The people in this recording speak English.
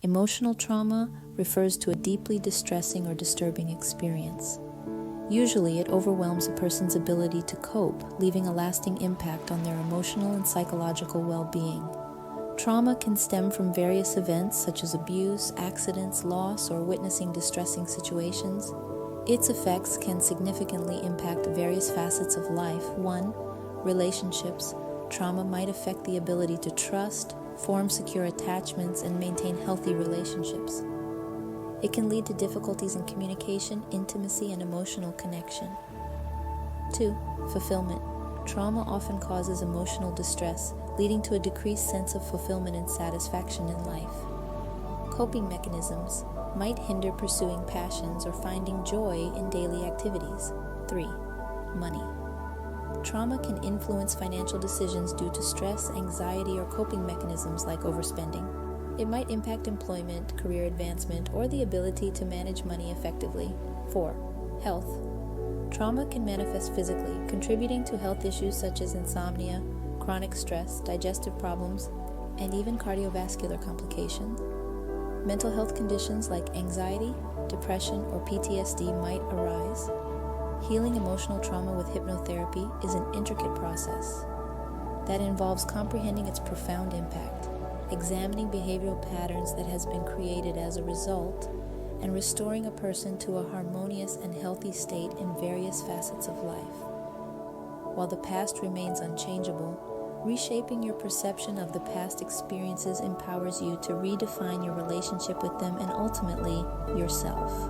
Emotional trauma refers to a deeply distressing or disturbing experience. Usually, it overwhelms a person's ability to cope, leaving a lasting impact on their emotional and psychological well-being. Trauma can stem from various events such as abuse, accidents, loss, or witnessing distressing situations. Its effects can significantly impact various facets of life. 1. Relationships. Trauma might affect the ability to trust, form secure attachments, and maintain healthy relationships. It can lead to difficulties in communication, intimacy, and emotional connection. 2. Fulfillment. Trauma often causes emotional distress, leading to a decreased sense of fulfillment and satisfaction in life. Coping mechanisms might hinder pursuing passions or finding joy in daily activities. 3. Money. Trauma can influence financial decisions due to stress, anxiety, or coping mechanisms like overspending. It might impact employment, career advancement, or the ability to manage money effectively. 4. Health. Trauma can manifest physically, contributing to health issues such as insomnia, chronic stress, digestive problems, and even cardiovascular complications. Mental health conditions like anxiety, depression, or PTSD might arise. Healing emotional trauma with hypnotherapy is an intricate process that involves comprehending its profound impact, examining behavioral patterns that has been created as a result, and restoring a person to a harmonious and healthy state in various facets of life. While the past remains unchangeable, reshaping your perception of the past experiences empowers you to redefine your relationship with them and ultimately yourself.